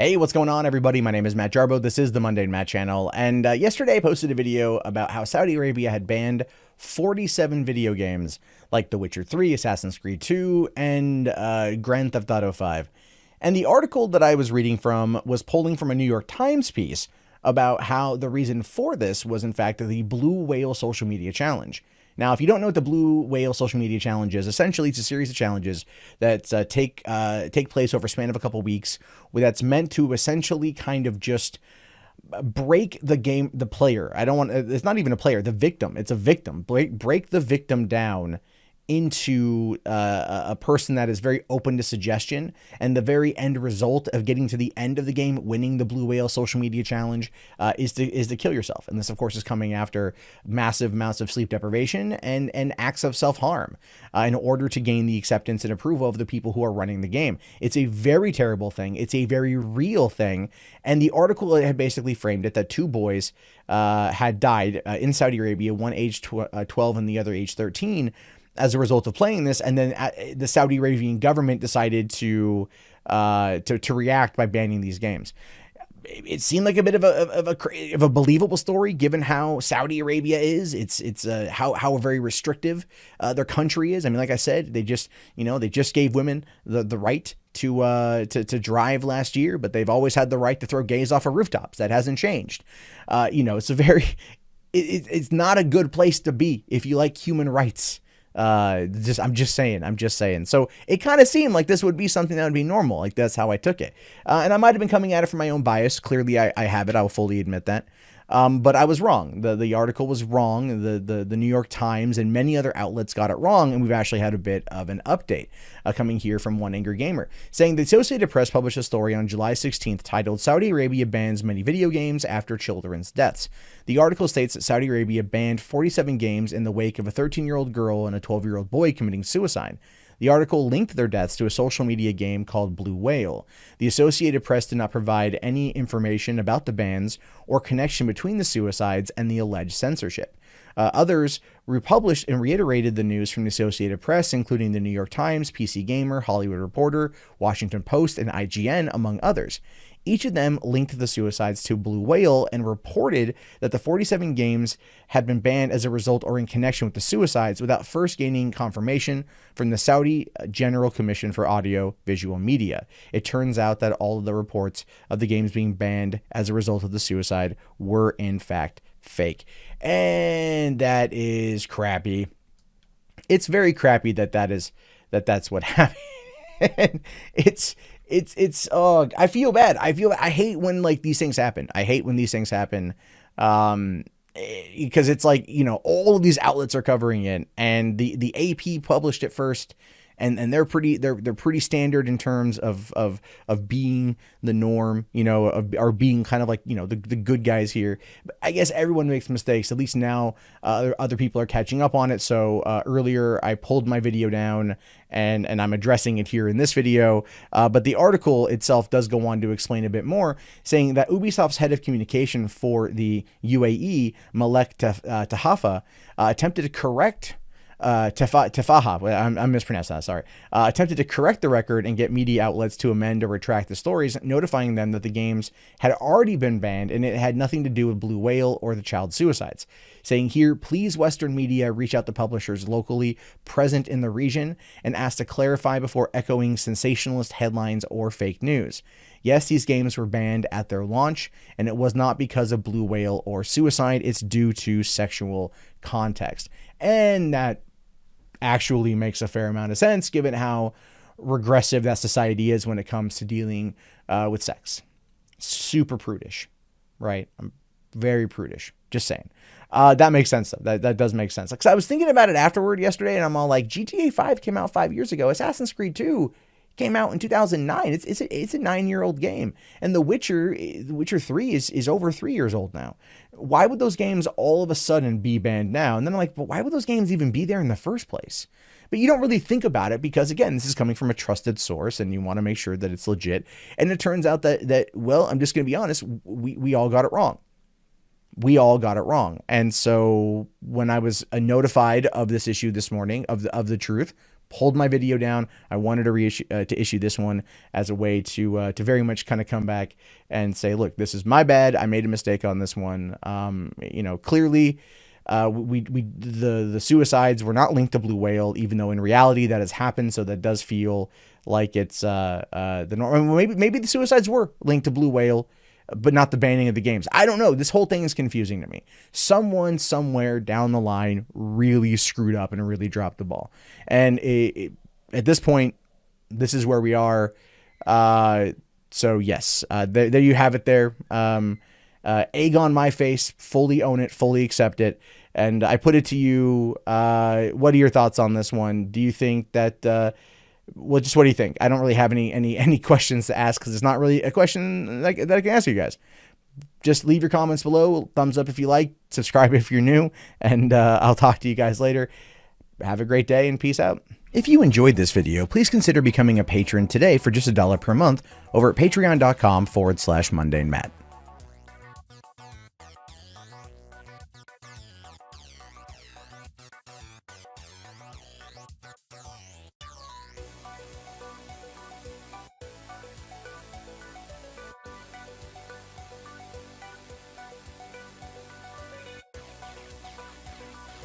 Hey, what's going on, everybody? My name is Matt Jarbo. This is the Mundane Matt channel. And yesterday I posted a video about how Saudi Arabia had banned 47 video games like The Witcher 3, Assassin's Creed 2, and Grand Theft Auto 5. And the article that I was reading from was pulling from a New York Times piece about how the reason for this was, in fact, the Blue Whale Social Media Challenge. Now, if you don't know what the Blue Whale Social Media Challenge is, essentially it's a series of challenges that take place over a span of a couple weeks, where that's meant to essentially kind of just break the player. It's not even a player, the victim. It's a victim. Break the victim down into a person that is very open to suggestion, and the very end result of getting to the end of the game, winning the Blue Whale Social Media Challenge, is to kill yourself. And this, of course, is coming after massive amounts of sleep deprivation and acts of self-harm in order to gain the acceptance and approval of the people who are running the game. It's a very terrible thing. It's a very real thing. And the article had basically framed it that two boys had died in Saudi Arabia, one age 12 and the other age 13, as a result of playing this. And then the Saudi Arabian government decided to react by banning these games. It seemed like a bit of a believable story, given how Saudi Arabia is. It's how very restrictive their country is. I mean, like I said, they just gave women the right to drive last year, but they've always had the right to throw gays off of rooftops. That hasn't changed. It's not a good place to be if you like human rights. I'm just saying. So it kind of seemed like this would be something that would be normal. Like, that's how I took it. And I might've been coming at it from my own bias. Clearly I have it. I will fully admit that. But I was wrong. The article was wrong. The New York Times and many other outlets got it wrong. And we've actually had a bit of an update coming here from One Angry Gamer, saying the Associated Press published a story on July 16th titled "Saudi Arabia Bans Many Video Games After Children's Deaths." The article states that Saudi Arabia banned 47 games in the wake of a 13-year-old girl and a 12-year-old boy committing suicide. The article linked their deaths to a social media game called Blue Whale. The Associated Press did not provide any information about the bans or connection between the suicides and the alleged censorship. Others republished and reiterated the news from the Associated Press, including the New York Times, PC Gamer, Hollywood Reporter, Washington Post, and IGN, among others. Each of them linked the suicides to Blue Whale and reported that the 47 games had been banned as a result or in connection with the suicides, without first gaining confirmation from the Saudi General Commission for Audio Visual Media. It turns out that all of the reports of the games being banned as a result of the suicide were in fact fake. And that is crappy. It's very crappy that's what happened. I feel bad. I hate when these things happen. Because it's like, all of these outlets are covering it, and the AP published it first, and they're pretty standard in terms of being the norm, or being kind of like, the good guys here. But I guess everyone makes mistakes. At least now other people are catching up on it. So earlier I pulled my video down, and I'm addressing it here in this video. But the article itself does go on to explain a bit more, saying that Ubisoft's head of communication for the UAE, Malek Tahafa, attempted to correct Tafaha, I'm mispronouncing that, sorry, attempted to correct the record and get media outlets to amend or retract the stories, notifying them that the games had already been banned and it had nothing to do with Blue Whale or the child suicides. Saying here, please Western media reach out to publishers locally present in the region and ask to clarify before echoing sensationalist headlines or fake news. Yes, these games were banned at their launch, and it was not because of Blue Whale or suicide. It's due to sexual context. And that actually makes a fair amount of sense, given how regressive that society is when it comes to dealing with sex. Super prudish, right? I'm very prudish. Just saying. That makes sense, though. That does make sense. Like, 'cause I was thinking about it afterward yesterday, and I'm all like, GTA 5 came out 5 years ago. Assassin's Creed 2 came out in 2009. It's a 9-year-old game. And The Witcher 3 is over 3 years old now. Why would those games all of a sudden be banned now? And then I'm like, but why would those games even be there in the first place? But you don't really think about it, because again, this is coming from a trusted source and you want to make sure that it's legit. And it turns out that well, I'm just going to be honest, we all got it wrong. We all got it wrong. And so when I was notified of this issue this morning, of the truth, pulled my video down. I wanted to issue this one as a way to very much kind of come back and say, look, this is my bad. I made a mistake on this one. Clearly, the suicides were not linked to Blue Whale, even though in reality that has happened. So that does feel like it's the norm. Maybe the suicides were linked to Blue Whale, but not the banning of the games. I don't know. This whole thing is confusing to me. Someone somewhere down the line really screwed up and really dropped the ball. And at this point, this is where we are. So yes, there you have it there. Egg on my face, fully own it, fully accept it. And I put it to you. What are your thoughts on this one? Do you think that, what do you think? I don't really have any questions to ask because it's not really a question that I can ask you guys. Just leave your comments below. Thumbs up if you like. Subscribe if you're new. And I'll talk to you guys later. Have a great day and peace out. If you enjoyed this video, please consider becoming a patron today for just $1 per month over at patreon.com/MundaneMatt.